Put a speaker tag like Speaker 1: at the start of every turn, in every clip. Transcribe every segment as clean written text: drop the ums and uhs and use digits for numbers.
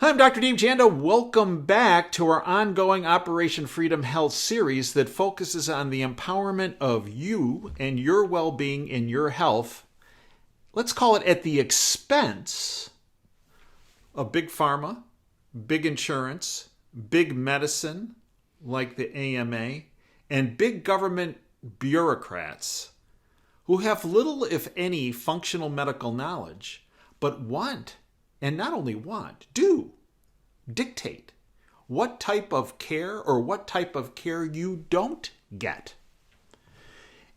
Speaker 1: I'm Dr. Dave Janda. Welcome back to our ongoing Operation Freedom Health series that focuses on the empowerment of you and your well-being and your health. Let's call it at the expense of big pharma, big insurance, big medicine like the AMA, and big government bureaucrats who have little, if any, functional medical knowledge, but want, and not only want, do dictate what type of care or what type of care you don't get.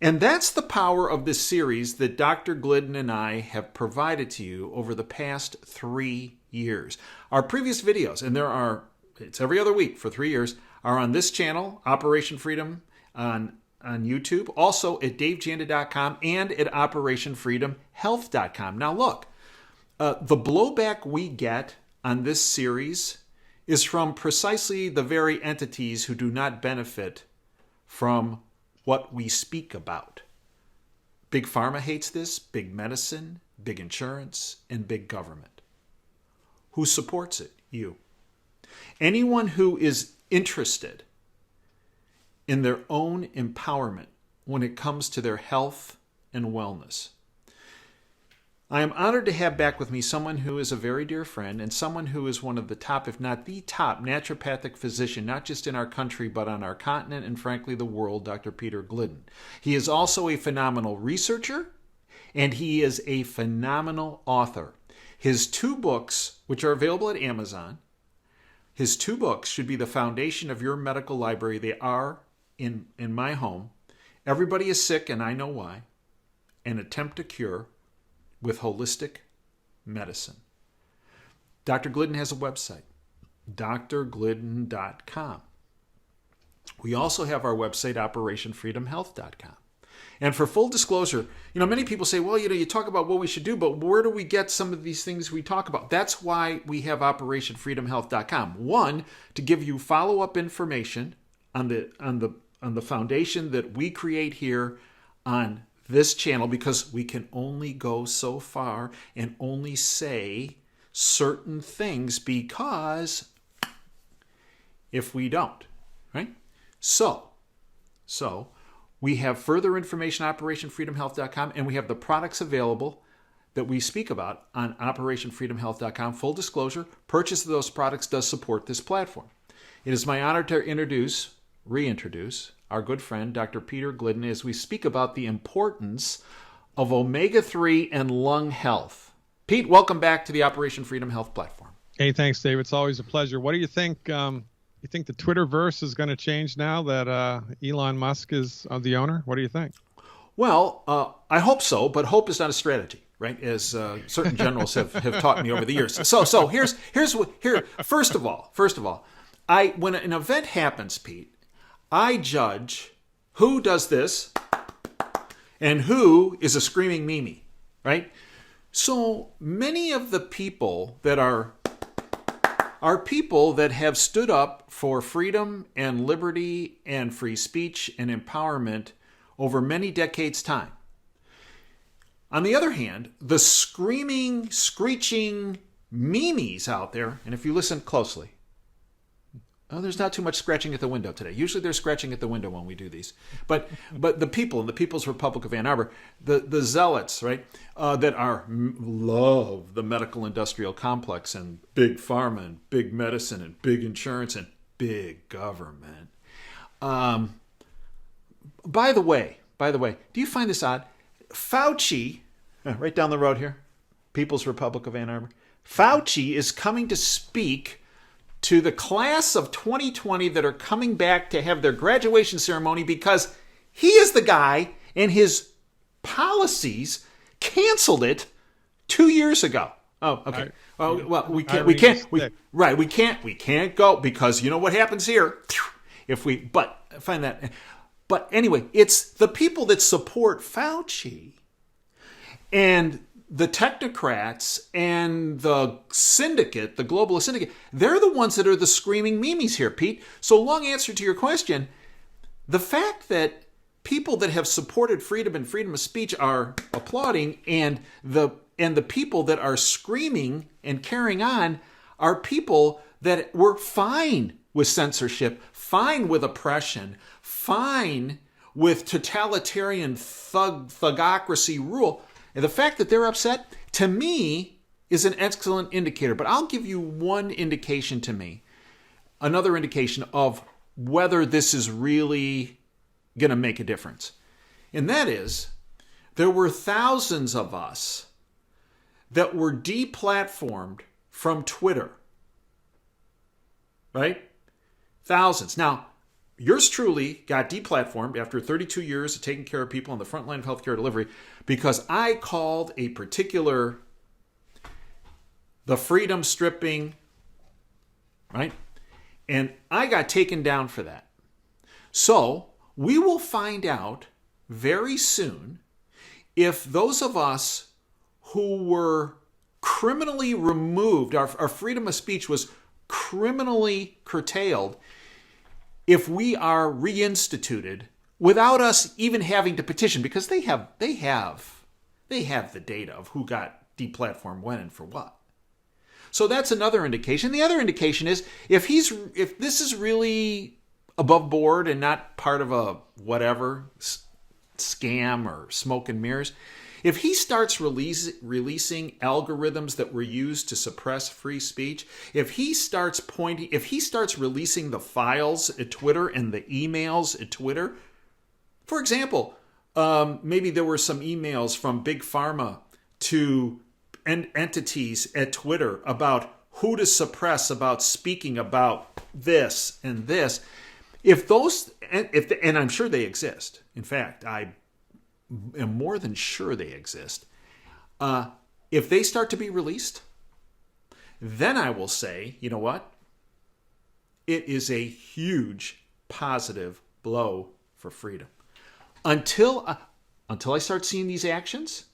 Speaker 1: And that's the power of this series that Dr. Glidden and I have provided to you over the past 3 years. Our previous videos, and it's every other week for 3 years, are on this channel, Operation Freedom, on YouTube, also at davejanda.com and at operationfreedomhealth.com. Now look, the blowback we get on this series is from precisely the very entities who do not benefit from what we speak about. Big pharma hates this, big medicine, big insurance, and big government. Who supports it? You. Anyone who is interested in their own empowerment when it comes to their health and wellness. I am honored to have back with me someone who is a very dear friend and someone who is one of the top, if not the top, naturopathic physician, not just in our country, but on our continent and frankly the world, Dr. Peter Glidden. He is also a phenomenal researcher and he is a phenomenal author. His 2 books, which are available at Amazon, his 2 books should be the foundation of your medical library. They are in my home. Everybody is sick, and I know why. An attempt to cure with holistic medicine. Dr. Glidden has a website, drglidden.com. We also have our website, operationfreedomhealth.com. And for full disclosure, many people say, well, you talk about what we should do, but where do we get some of these things we talk about? That's why we have operationfreedomhealth.com. One, to give you follow-up information on the foundation that we create here on this channel, because we can only go so far and only say certain things, because if we don't, right? So we have further information at operationfreedomhealth.com, and we have the products available that we speak about on operationfreedomhealth.com. Full disclosure, purchase of those products does support this platform. It is my honor to reintroduce our good friend, Dr. Peter Glidden, as we speak about the importance of omega-3 and lung health. Pete, welcome back to the Operation Freedom Health platform.
Speaker 2: Hey, thanks, Dave. It's always a pleasure. What do you think? You think the Twitterverse is going to change now that Elon Musk is the owner? What do you think?
Speaker 1: Well, I hope so, but hope is not a strategy, right? As certain generals have taught me over the years. So here's first of all, when an event happens, Pete, I judge who does this and who is a screaming Mimi, right? So many of the people that are people that have stood up for freedom and liberty and free speech and empowerment over many decades' time. On the other hand, the screaming, screeching Mimis out there, and if you listen closely, there's not too much scratching at the window today. Usually there's scratching at the window when we do these. But the people in the People's Republic of Ann Arbor, the zealots, right, that love the medical industrial complex and big pharma and big medicine and big insurance and big government. By the way, do you find this odd? Fauci, right down the road here, People's Republic of Ann Arbor, Fauci is coming to speak to the class of 2020 that are coming back to have their graduation ceremony because he is the guy and his policies canceled it 2 years ago. Oh, okay. We can't go because you know what happens here But anyway, it's the people that support Fauci and the technocrats and the syndicate, the globalist syndicate, they're the ones that are the screaming Mimis here, Pete. So long answer to your question, the fact that people that have supported freedom and freedom of speech are applauding and the people that are screaming and carrying on are people that were fine with censorship, fine with oppression, fine with totalitarian thugocracy rule. And the fact that they're upset, to me, is an excellent indicator. But I'll give you one indication to me, another indication of whether this is really going to make a difference. And that is, there were thousands of us that were deplatformed from Twitter. Right? Thousands. Now, yours truly got deplatformed after 32 years of taking care of people on the front line of healthcare delivery because I called a particular, the freedom stripping, right? And I got taken down for that. So we will find out very soon if those of us who were criminally removed, our freedom of speech was criminally curtailed, if we are reinstituted without us even having to petition, because they have the data of who got deplatformed when and for what. So that's another indication. The other indication is if this is really above board and not part of a whatever scam or smoke and mirrors, if he starts releasing algorithms that were used to suppress free speech, if he starts releasing the files at Twitter and the emails at Twitter, for example, maybe there were some emails from Big Pharma to entities at Twitter about who to suppress about speaking about this and this. And I'm sure they exist. In fact, I am more than sure they exist. If they start to be released, then I will say, you know what? It is a huge positive blow for freedom. Until I start seeing these actions,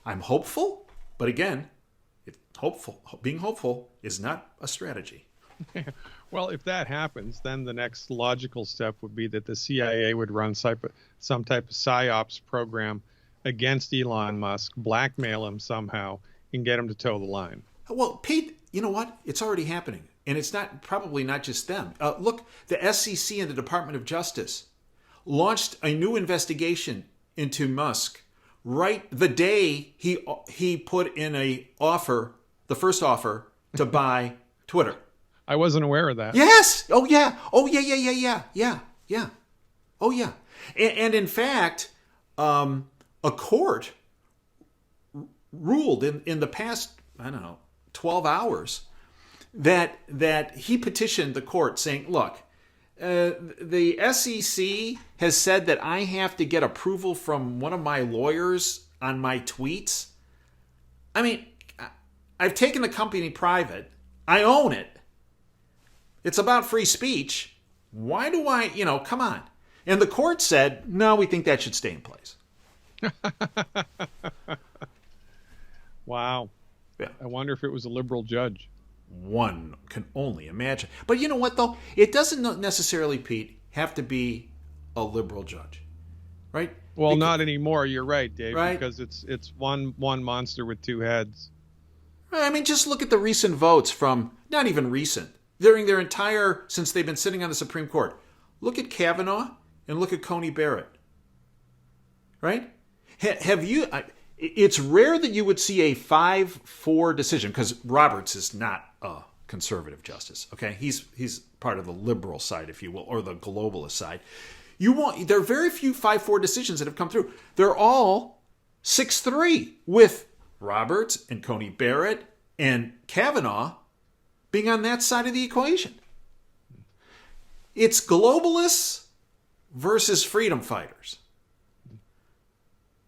Speaker 1: I'm hopeful. But again, being hopeful is not a strategy.
Speaker 2: Well, if that happens, then the next logical step would be that the CIA would run some type of PSYOPs program against Elon Musk, blackmail him somehow, and get him to toe the line.
Speaker 1: Well, Pete, you know what? It's already happening. And it's probably not just them. Look, the SEC and the Department of Justice launched a new investigation into Musk right the day he put in the first offer to buy Twitter.
Speaker 2: I wasn't aware of that.
Speaker 1: Yes. Oh yeah. Oh yeah. Oh yeah. And in fact, a court ruled in the past, 12 hours that he petitioned the court saying, look, the SEC has said that I have to get approval from one of my lawyers on my tweets. I mean, I've taken the company private. I own it. It's about free speech. Why do I, come on. And the court said, no, we think that should stay in place.
Speaker 2: Wow.
Speaker 1: Yeah.
Speaker 2: I wonder if it was a liberal judge.
Speaker 1: One can only imagine. But you know what, though? It doesn't necessarily, Pete, have to be a liberal judge, right?
Speaker 2: Well, not anymore. You're right, Dave,
Speaker 1: right?
Speaker 2: Because it's one monster with two heads.
Speaker 1: I mean, just look at the recent votes from, not even recent, during their entire, since they've been sitting on the Supreme Court. Look at Kavanaugh and look at Coney Barrett, right? Have you... It's rare that you would see a 5-4 decision, because Roberts is not a conservative justice. Okay, he's part of the liberal side, if you will, or the globalist side. There are very few 5-4 decisions that have come through. They're all 6-3, with Roberts and Coney Barrett and Kavanaugh being on that side of the equation. It's globalists versus freedom fighters,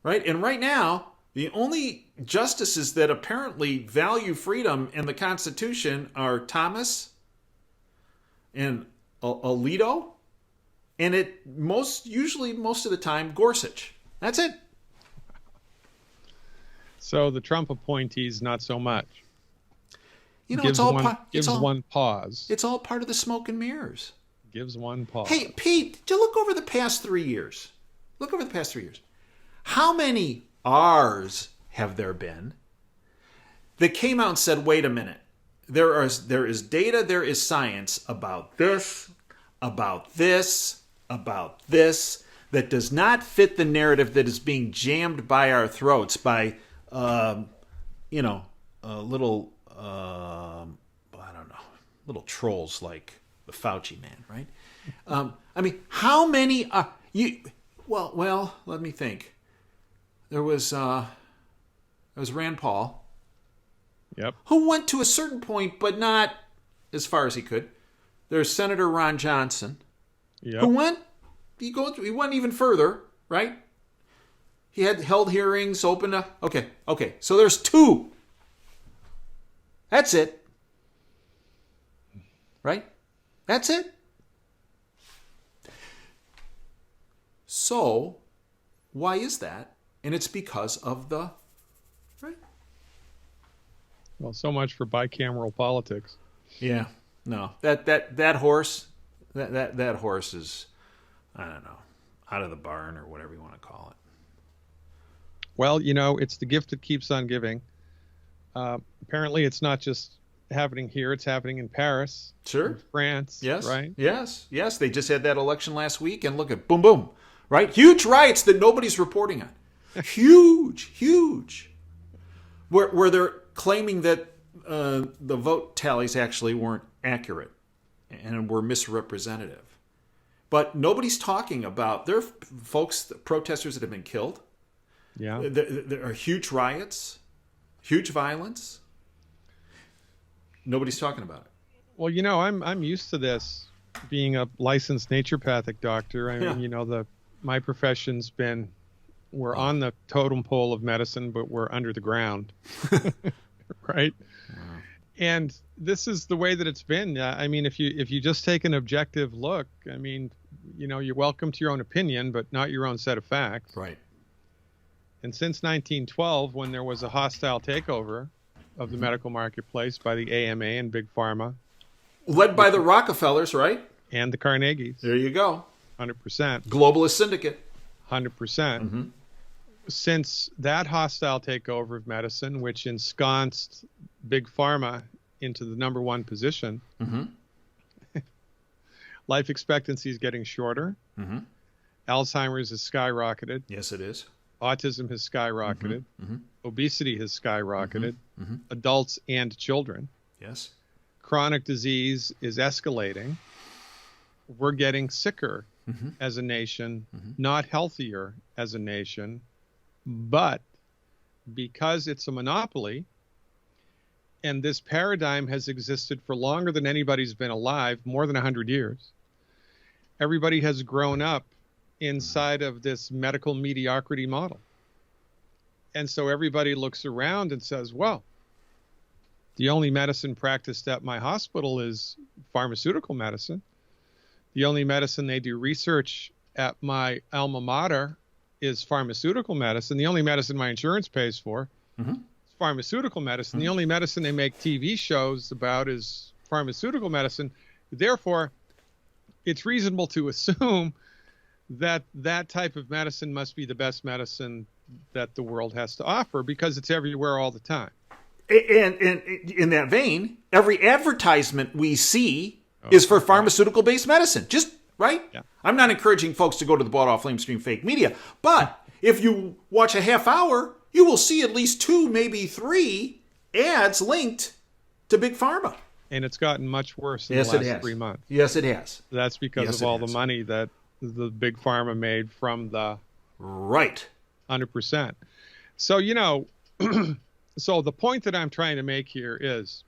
Speaker 1: right? And right now, the only justices that apparently value freedom and the Constitution are Thomas and Alito, and usually most of the time, Gorsuch. That's it.
Speaker 2: So the Trump appointees, not so much.
Speaker 1: Gives
Speaker 2: one pause.
Speaker 1: It's all part of the smoke and mirrors.
Speaker 2: Gives one pause.
Speaker 1: Hey, Pete, look over the past 3 years. How many R's have there been that came out and said, wait a minute, there is data, there is science about this, about this, about this, that does not fit the narrative that is being jammed by our throats by, little, I don't know, little trolls like the Fauci man, right? I mean, how many are you? Well, let me think. There was Rand Paul.
Speaker 2: Yep.
Speaker 1: Who went to a certain point, but not as far as he could. There's Senator Ron Johnson.
Speaker 2: Yep.
Speaker 1: Who went? He went even further, right? He had held hearings, open up. Okay. So there's 2. That's it. Right? That's it. So, why is that? And it's because of the, right?
Speaker 2: Well, so much for bicameral politics.
Speaker 1: Yeah. No. That horse, that horse is, I don't know, out of the barn or whatever you want to call it.
Speaker 2: Well, it's the gift that keeps on giving. Apparently, it's not just happening here; it's happening in Paris,
Speaker 1: Sure,
Speaker 2: in France.
Speaker 1: Yes,
Speaker 2: right.
Speaker 1: Yes. They just had that election last week, and look at boom, right? Huge riots that nobody's reporting on. huge. Where they're claiming that the vote tallies actually weren't accurate and were misrepresentative. But nobody's talking about, there are folks, protesters that have been killed.
Speaker 2: Yeah.
Speaker 1: There are huge riots, huge violence. Nobody's talking about it.
Speaker 2: Well, I'm used to this, being a licensed naturopathic doctor. I mean, my profession's been, we're on the totem pole of medicine, but we're under the ground, right? Wow. And this is the way that it's been. I mean, if you just take an objective look, I mean, you're welcome to your own opinion, but not your own set of facts.
Speaker 1: Right.
Speaker 2: And since 1912, when there was a hostile takeover of the medical marketplace by the AMA and Big Pharma,
Speaker 1: led by the Rockefellers, right?
Speaker 2: And the Carnegies.
Speaker 1: There you go.
Speaker 2: 100%.
Speaker 1: Globalist syndicate.
Speaker 2: 100%. Mm-hmm. Since that hostile takeover of medicine, which ensconced Big Pharma into the number 1 position, mm-hmm. life expectancy is getting shorter. Mm-hmm. Alzheimer's has skyrocketed.
Speaker 1: Yes, it is.
Speaker 2: Autism has skyrocketed. Mm-hmm. Mm-hmm. Obesity has skyrocketed. Mm-hmm. Mm-hmm. Adults and children.
Speaker 1: Yes.
Speaker 2: Chronic disease is escalating. We're getting sicker mm-hmm. as a nation, mm-hmm. not healthier as a nation. But because it's a monopoly, and this paradigm has existed for longer than anybody's been alive, more than 100 years, everybody has grown up inside of this medical mediocrity model. And so everybody looks around and says, well, the only medicine practiced at my hospital is pharmaceutical medicine. The only medicine they do research at my alma mater is pharmaceutical medicine. The only medicine my insurance pays for mm-hmm. is pharmaceutical medicine. Mm-hmm. The only medicine they make TV shows about is pharmaceutical medicine. Therefore, it's reasonable to assume that that type of medicine must be the best medicine that the world has to offer because it's everywhere all the time.
Speaker 1: And in that vein, every advertisement we see is for pharmaceutical-based medicine. Just, right? Yeah. I'm not encouraging folks to go to the bought-off lamestream fake media, but if you watch a half hour, you will see at least 2, maybe 3 ads linked to Big Pharma.
Speaker 2: And it's gotten much worse in the last 3 months.
Speaker 1: Yes, it has.
Speaker 2: That's because of all the money that the Big Pharma made from the...
Speaker 1: Right.
Speaker 2: 100%. So, so the point that I'm trying to make here is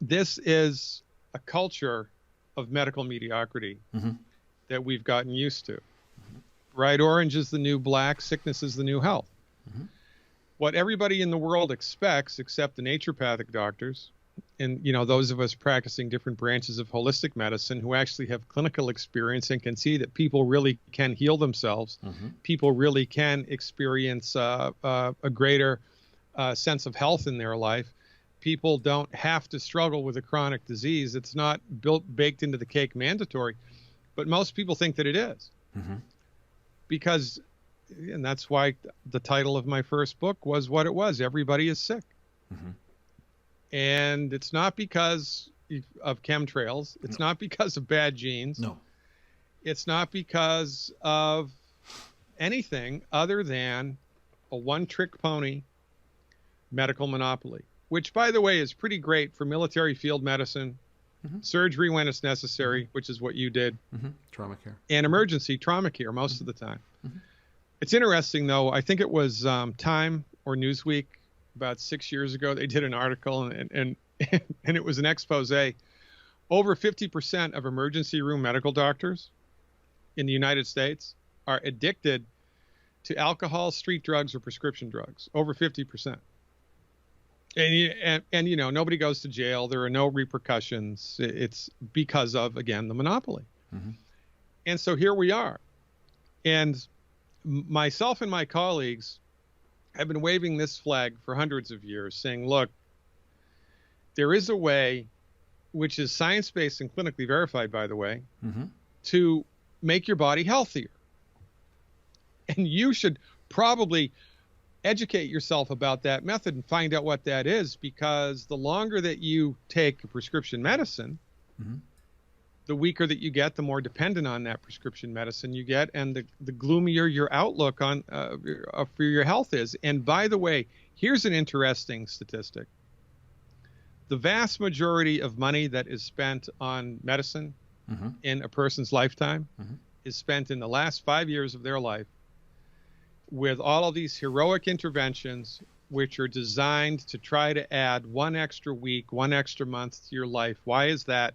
Speaker 2: this is a culture of medical mediocrity mm-hmm. that we've gotten used to. Mm-hmm. Bright orange is the new black, sickness is the new health. Mm-hmm. What everybody in the world expects, except the naturopathic doctors, and those of us practicing different branches of holistic medicine who actually have clinical experience and can see that people really can heal themselves, mm-hmm. people really can experience a greater sense of health in their life. People don't have to struggle with a chronic disease. It's not baked into the cake mandatory, but most people think that it is. Mm-hmm. Because, and that's why the title of my first book was what it was. Everybody is sick. Mm-hmm. And it's not because of chemtrails. It's not because of bad genes.
Speaker 1: No.
Speaker 2: It's not because of anything other than a one-trick pony medical monopoly, which, by the way, is pretty great for military field medicine, surgery when it's necessary, which is what you did,
Speaker 1: Trauma care,
Speaker 2: and emergency trauma care most of the time. It's interesting, though. I think it was Time or Newsweek about 6 years ago. They did an article, and it was an expose. Over 50% of emergency room medical doctors in the United States are addicted to alcohol, street drugs, or prescription drugs. Over 50%. And you know, nobody goes to jail. There are no repercussions. It's because of, again, the monopoly. And so here we are. And myself and my colleagues have been waving this flag for hundreds of years, saying, look, there is a way, which is science-based and clinically verified, by the way, to make your body healthier. And you should probably educate yourself about that method and find out what that is, because the longer that you take a prescription medicine, the weaker that you get, the more dependent on that prescription medicine you get, and the gloomier your outlook on for your health is. And by the way, here's an interesting statistic. The vast majority of money that is spent on medicine in a person's lifetime is spent in the last 5 years of their life with all of these heroic interventions, which are designed to try to add 1 extra week, 1 extra month to your life. Why is that?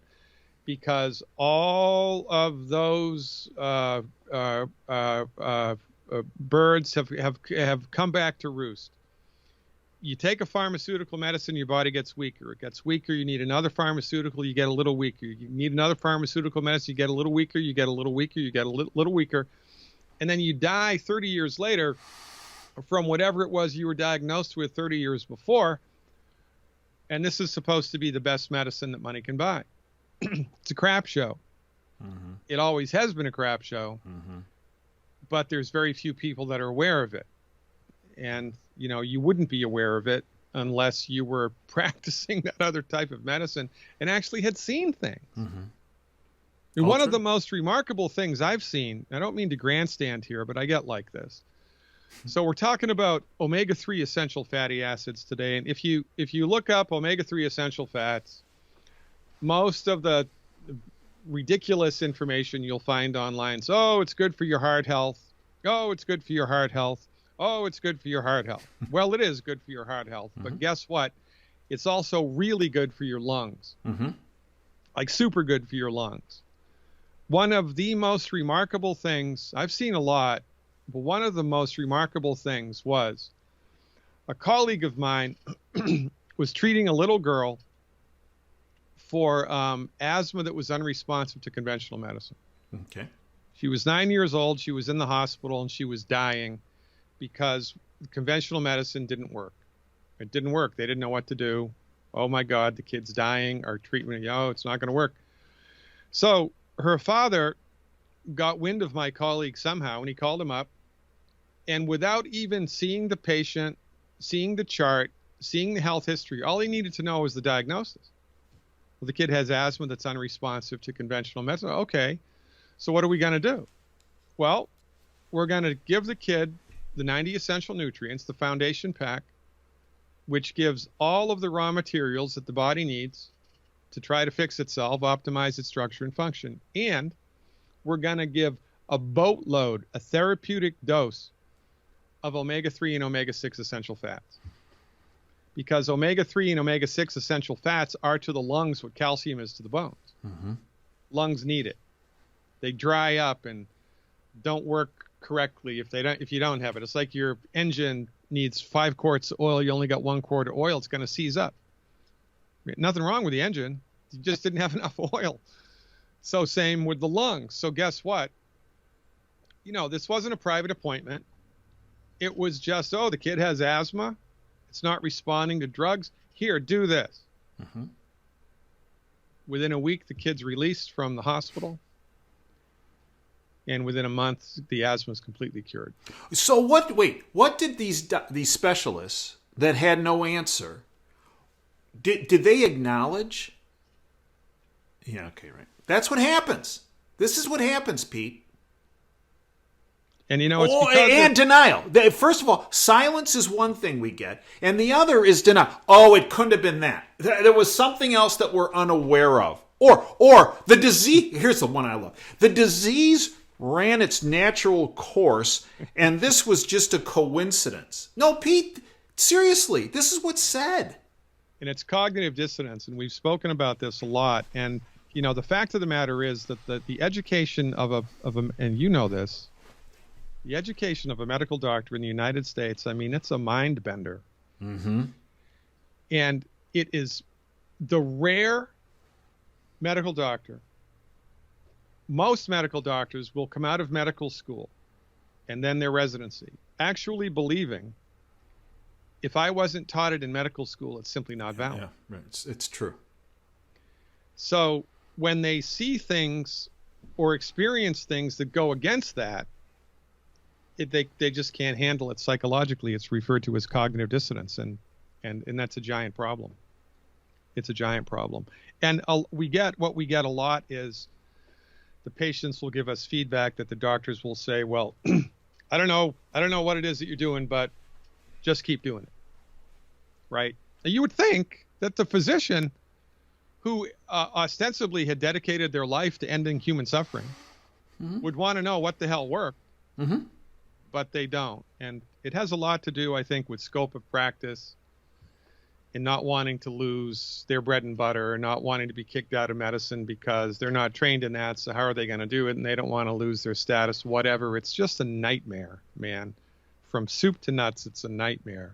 Speaker 2: Because all of those birds have come back to roost. You take a pharmaceutical medicine, your body gets weaker. It gets weaker, you need another pharmaceutical, you get a little weaker. You need another pharmaceutical medicine, you get a little weaker, you get a little weaker, you get a little weaker. And then you die 30 years later from whatever it was you were diagnosed with 30 years before. And this is supposed to be the best medicine that money can buy. It's a crap show. It always has been a crap show. But there's very few people that are aware of it. And, you know, you wouldn't be aware of it unless you were practicing that other type of medicine and actually had seen things. And one of the most remarkable things I've seen, I don't mean to grandstand here, but I get like this. So we're talking about omega-3 essential fatty acids today. And if you look up omega-3 essential fats, most of the ridiculous information you'll find online is, oh, it's good for your heart health. Oh, it's good for your heart health. Oh, it's good for your heart health. Well, it is good for your heart health. But guess what? It's also really good for your lungs. Like super good for your lungs. One of the most remarkable things, I've seen a lot, but one of the most remarkable things was a colleague of mine was treating a little girl for asthma that was unresponsive to conventional medicine.
Speaker 1: Okay.
Speaker 2: She was 9 years old. She was in the hospital and she was dying because conventional medicine didn't work. It didn't work. They didn't know what to do. Oh my God, the kid's dying. Our treatment, it's not going to work. So her father got wind of my colleague somehow, and he called him up, and without even seeing the patient, seeing the chart, seeing the health history, all he needed to know was the diagnosis. Well, the kid has asthma that's unresponsive to conventional medicine. Okay, so what are we going to do? Well, we're going to give the kid the 90 essential nutrients, the foundation pack, which gives all of the raw materials that the body needs to try to fix itself, optimize its structure and function. And we're going to give a boatload, a therapeutic dose of omega-3 and omega-6 essential fats. Because omega-3 and omega-6 essential fats are to the lungs what calcium is to the bones. Lungs need it. They dry up and don't work correctly if you don't have it. It's like your engine needs 5 quarts of oil, you only got 1 quart of oil, it's going to seize up. Nothing wrong with the engine. You just didn't have enough oil. So same with the lungs. So guess what? This wasn't a private appointment. It was just, the kid has asthma. It's not responding to drugs. Here, do this. Within a week, the kid's released from the hospital. And within a month, the asthma is completely cured.
Speaker 1: So what did these specialists that had no answer, Did they acknowledge? Yeah, okay, right. That's what happens. This is what happens, Pete.
Speaker 2: And it's because
Speaker 1: and denial. First of all, silence is one thing we get, and the other is denial. Oh, it couldn't have been that. There was something else that we're unaware of. Or the disease. Here's the one I love. The disease ran its natural course, and this was just a coincidence. No, Pete, seriously, this is what's said.
Speaker 2: And it's cognitive dissonance, and we've spoken about this a lot. And the fact of the matter is that the education of a and you know this. The education of a medical doctor in the United States, I mean, it's a mind bender.
Speaker 1: Mm-hmm.
Speaker 2: And it is the rare medical doctor. Most medical doctors will come out of medical school and then their residency, actually believing if I wasn't taught it in medical school, it's simply not valid.
Speaker 1: Yeah, right. It's true.
Speaker 2: So when they see things or experience things that go against that, they just can't handle it psychologically. It's referred to as cognitive dissonance, and that's a giant problem. It's a giant problem. And we get a lot is the patients will give us feedback that the doctors will say, well, I don't know what it is that you're doing, but just keep doing it. Right? Now, you would think that the physician who ostensibly had dedicated their life to ending human suffering would want to know what the hell worked.
Speaker 1: Mm-hmm.
Speaker 2: But they don't. And it has a lot to do, I think, with scope of practice and not wanting to lose their bread and butter, not wanting to be kicked out of medicine because they're not trained in that. So how are they going to do it? And they don't want to lose their status, whatever. It's just a nightmare, man. From soup to nuts, it's a nightmare.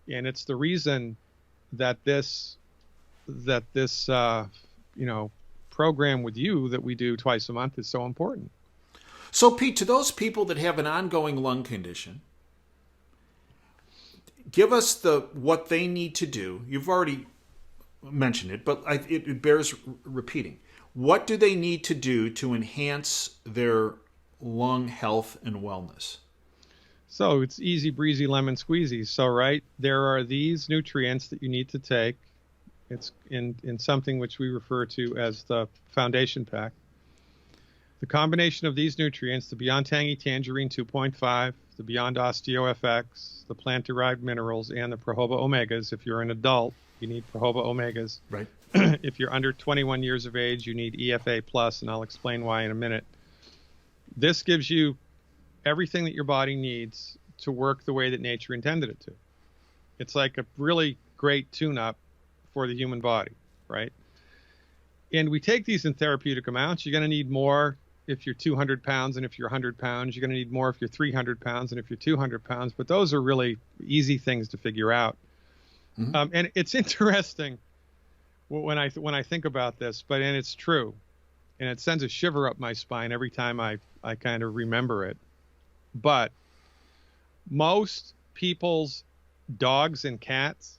Speaker 2: And it's the reason that this program with you that we do twice a month is so important.
Speaker 1: So, Pete, to those people that have an ongoing lung condition, give us what they need to do. You've already mentioned it, but it bears repeating. What do they need to do to enhance their lung health and wellness?
Speaker 2: So it's easy breezy lemon squeezy. So, right, there are these nutrients that you need to take. It's in something which we refer to as the foundation pack. The combination of these nutrients, the Beyond Tangy Tangerine 2.5, the Beyond Osteo FX, the plant-derived minerals, and the Prohoba Omegas. If you're an adult, you need Prohoba Omegas.
Speaker 1: Right.
Speaker 2: If you're under 21 years of age, you need EFA Plus, and I'll explain why in a minute. This gives you everything that your body needs to work the way that nature intended it to. It's like a really great tune-up for the human body, right? And we take these in therapeutic amounts. You're going to need more if you're 200 pounds and if you're 100 pounds. You're going to need more if you're 300 pounds and if you're 200 pounds. But those are really easy things to figure out. Mm-hmm. And it's interesting when I think about this, and it's true. And it sends a shiver up my spine every time I kind of remember it. But most people's dogs and cats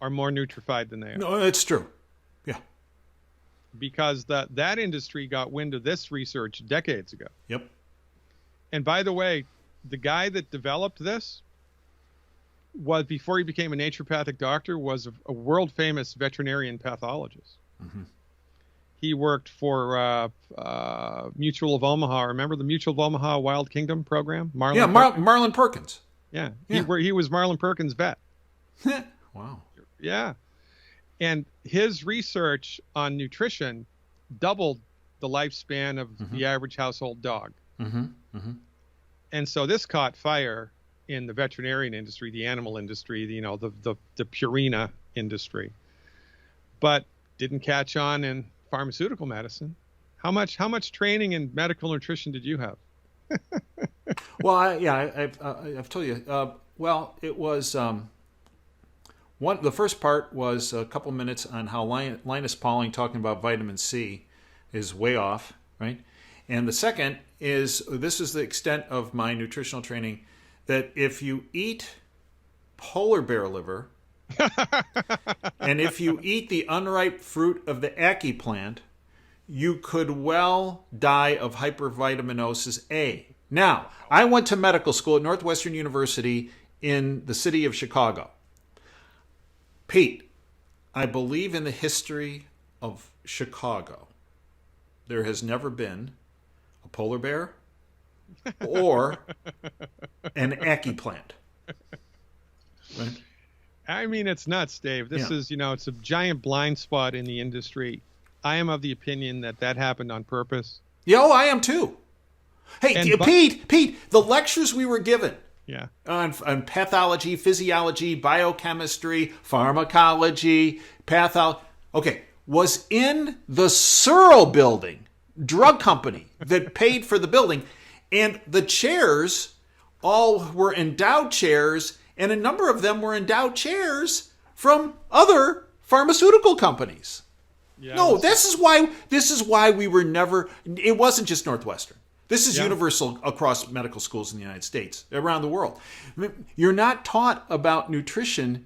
Speaker 2: are more nutrified than they are.
Speaker 1: No, it's true. Yeah.
Speaker 2: Because that industry got wind of this research decades ago.
Speaker 1: Yep.
Speaker 2: And by the way, the guy that developed this was, before he became a naturopathic doctor, was a world famous veterinarian pathologist. Mm-hmm. He worked for Mutual of Omaha. Remember the Mutual of Omaha Wild Kingdom program?
Speaker 1: Marlon Perkins.
Speaker 2: Yeah. He was Marlon Perkins' vet.
Speaker 1: Wow.
Speaker 2: Yeah. And his research on nutrition doubled the lifespan of the average household dog. Mm-hmm. Mm-hmm. And so this caught fire in the veterinarian industry, the animal industry, the Purina industry, but didn't catch on in pharmaceutical medicine. How much training in medical nutrition did you have?
Speaker 1: Well, I've told you. It was the first part was a couple minutes on how Linus Pauling talking about vitamin C is way off, right? And the second is, this is the extent of my nutritional training, that if you eat polar bear liver and if you eat the unripe fruit of the ackee plant, you could well die of hypervitaminosis A. Now, I went to medical school at Northwestern University in the city of Chicago. Pete, I believe in the history of Chicago, there has never been a polar bear or an Ackee plant. Right?
Speaker 2: I mean, it's nuts, Dave. This is, it's a giant blind spot in the industry. I am of the opinion that happened on purpose.
Speaker 1: Yeah, I am too. Hey, Pete, the lectures we were given on pathology, physiology, biochemistry, pharmacology, was in the Searle building, drug company that paid for the building. And the chairs all were endowed chairs, and a number of them were endowed chairs from other pharmaceutical companies. Yeah, no, this is why we were never. It wasn't just Northwestern. This is universal across medical schools in the United States, around the world. You're not taught about nutrition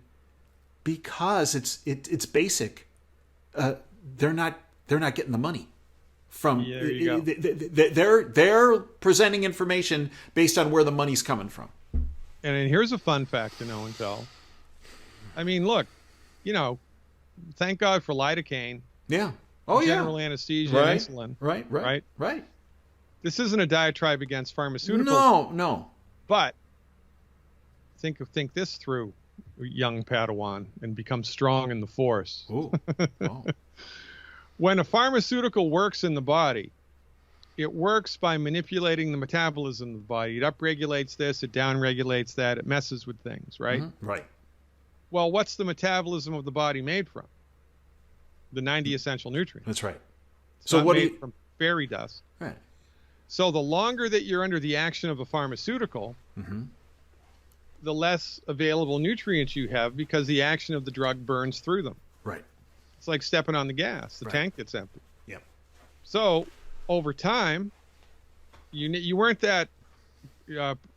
Speaker 1: because it's basic. They're not getting the money from. Yeah, there you go. They're presenting information based on where the money's coming from.
Speaker 2: And here's a fun fact to know and tell. I mean, look, thank God for lidocaine.
Speaker 1: Yeah.
Speaker 2: General anesthesia and insulin.
Speaker 1: Right.
Speaker 2: This isn't a diatribe against pharmaceuticals.
Speaker 1: No.
Speaker 2: But think this through, young Padawan, and become strong in the force.
Speaker 1: Ooh. Oh.
Speaker 2: When a pharmaceutical works in the body, it works by manipulating the metabolism of the body. It upregulates this, it downregulates that, it messes with things, right?
Speaker 1: Mm-hmm. Right.
Speaker 2: Well, what's the metabolism of the body made from? The 90 essential nutrients.
Speaker 1: That's right.
Speaker 2: It's so what made from fairy dust.
Speaker 1: Right.
Speaker 2: So the longer that you're under the action of a pharmaceutical, the less available nutrients you have because the action of the drug burns through them.
Speaker 1: Right.
Speaker 2: It's like stepping on the gas. The tank gets empty.
Speaker 1: Yep.
Speaker 2: So over time, you weren't that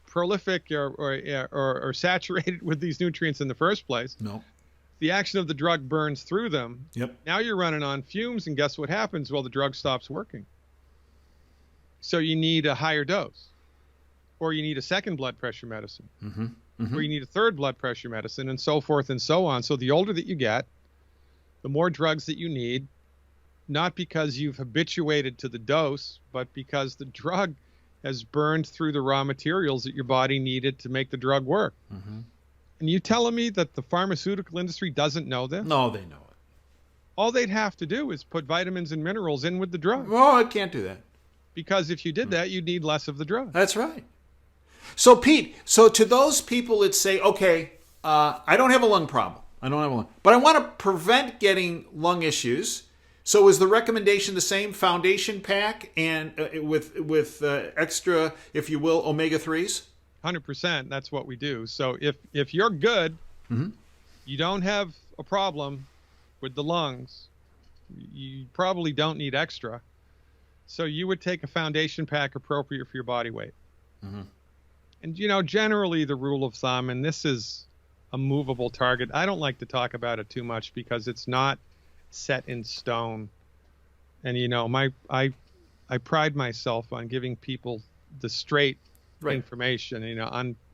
Speaker 2: prolific or saturated with these nutrients in the first place.
Speaker 1: No.
Speaker 2: The action of the drug burns through them.
Speaker 1: Yep.
Speaker 2: Now you're running on fumes, and guess what happens? Well, the drug stops working. So you need a higher dose, or you need a second blood pressure medicine, or you need a third blood pressure medicine, and so forth and so on. So the older that you get, the more drugs that you need, not because you've habituated to the dose, but because the drug has burned through the raw materials that your body needed to make the drug work. And you telling me that the pharmaceutical industry doesn't know this?
Speaker 1: No, they know it.
Speaker 2: All they'd have to do is put vitamins and minerals in with the drug.
Speaker 1: Well, I can't do that.
Speaker 2: Because if you did that, you'd need less of the drug.
Speaker 1: That's right. So, Pete, to those people that say, okay, I don't have a lung problem. But I want to prevent getting lung issues. So is the recommendation the same? Foundation pack and with extra, if you will, omega-3s?
Speaker 2: 100%. That's what we do. So if you're good, you don't have a problem with the lungs, you probably don't need extra. So you would take a foundation pack appropriate for your body weight. And, generally the rule of thumb, and this is a movable target. I don't like to talk about it too much because it's not set in stone. And, I pride myself on giving people the straight information,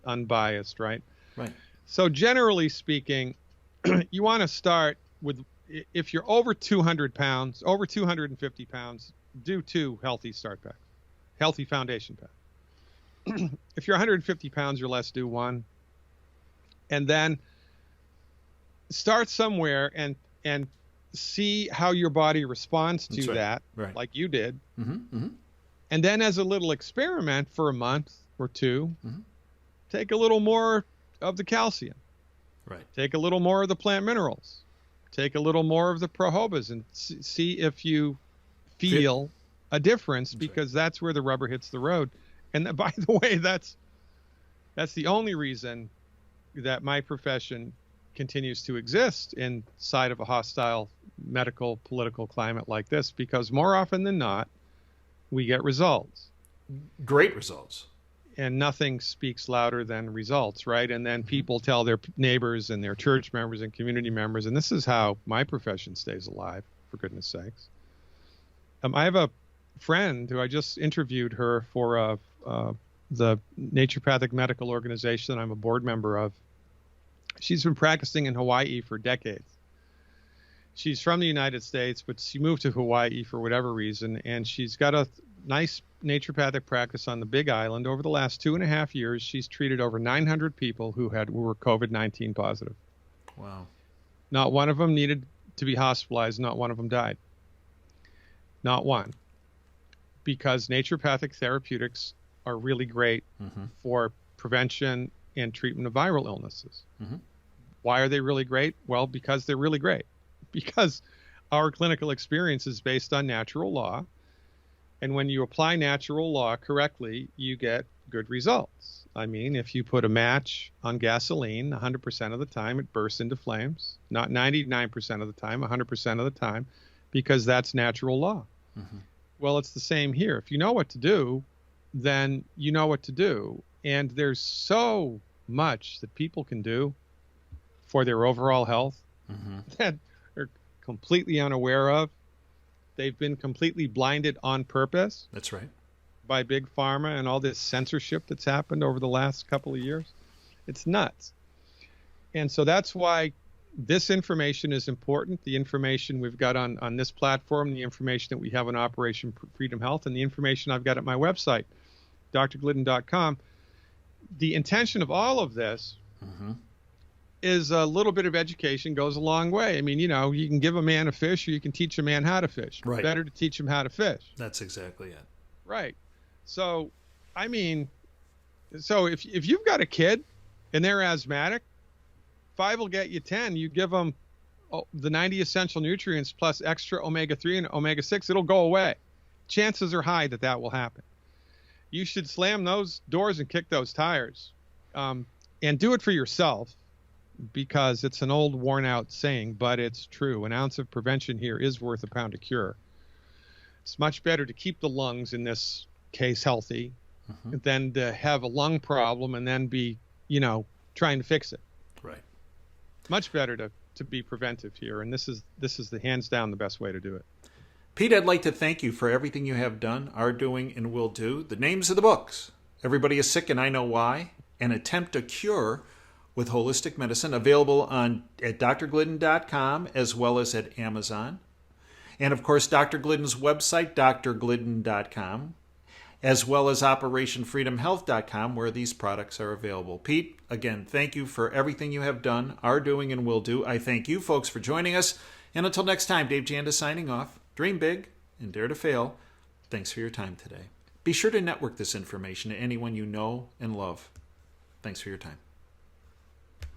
Speaker 2: unbiased, right?
Speaker 1: Right.
Speaker 2: So generally speaking, you want to start with, if you're over 200 pounds, over 250 pounds, do 2 healthy start packs, healthy foundation packs. If you're 150 pounds or less, do 1. And then start somewhere and see how your body responds to that, like you did. And then as a little experiment for a month or 2, take a little more of the calcium.
Speaker 1: Right.
Speaker 2: Take a little more of the plant minerals. Take a little more of the prohobas and see if you feel a difference, because that's where the rubber hits the road. And by the way, that's the only reason that my profession continues to exist inside of a hostile medical political climate like this, because more often than not, we get results.
Speaker 1: Great results.
Speaker 2: And nothing speaks louder than results, right? And then people tell their neighbors and their church members and community members, and this is how my profession stays alive, for goodness sakes. I have a friend who I just interviewed her for the Naturopathic Medical Organization that I'm a board member of. She's been practicing in Hawaii for decades. She's from the United States, but she moved to Hawaii for whatever reason, and she's got a nice naturopathic practice on the Big Island. Over the last 2.5 years, she's treated over 900 people who were COVID-19 positive.
Speaker 1: Wow.
Speaker 2: Not one of them needed to be hospitalized. Not one of them died. Not one. Because naturopathic therapeutics are really great for prevention and treatment of viral illnesses. Why are they really great? Well, because they're really great. Because our clinical experience is based on natural law. And when you apply natural law correctly, you get good results. I mean, if you put a match on gasoline, 100% of the time it bursts into flames. Not 99% of the time, 100% of the time, because that's natural law. Well, it's the same here. If you know what to do, then you know what to do. And there's so much that people can do for their overall health that they're completely unaware of. They've been completely blinded on purpose.
Speaker 1: That's right.
Speaker 2: By Big Pharma and all this censorship that's happened over the last couple of years. It's nuts. And so that's why this information is important. The information we've got on this platform, the information that we have on Operation Freedom Health, and the information I've got at my website, drglidden.com. The intention of all of this is a little bit of education goes a long way. I mean, you know, you can give a man a fish or you can teach a man how to fish.
Speaker 1: Right.
Speaker 2: Better to teach him how to fish.
Speaker 1: That's exactly it.
Speaker 2: Right. So, I mean, so if you've got a kid and they're asthmatic, 5 will get you 10. You give them the 90 essential nutrients plus extra omega-3 and omega-6, it'll go away. Chances are high that that will happen. You should slam those doors and kick those tires, and do it for yourself, because it's an old worn-out saying, but it's true. An ounce of prevention here is worth a pound of cure. It's much better to keep the lungs, in this case, healthy than to have a lung problem and then be, you know, trying to fix it.
Speaker 1: Right.
Speaker 2: Much better to be preventive here, and this is the hands down the best way to do it.
Speaker 1: Pete, I'd like to thank you for everything you have done, are doing, and will do. The names of the books: Everybody is Sick and I Know Why, and Attempt a Cure with Holistic Medicine, available at drglidden.com as well as at Amazon. And of course, Dr. Glidden's website, drglidden.com, as well as operationfreedomhealth.com, where these products are available. Pete, again, thank you for everything you have done, are doing, and will do. I thank you folks for joining us. And until next time, Dave Janda signing off. Dream big and dare to fail. Thanks for your time today. Be sure to network this information to anyone you know and love. Thanks for your time.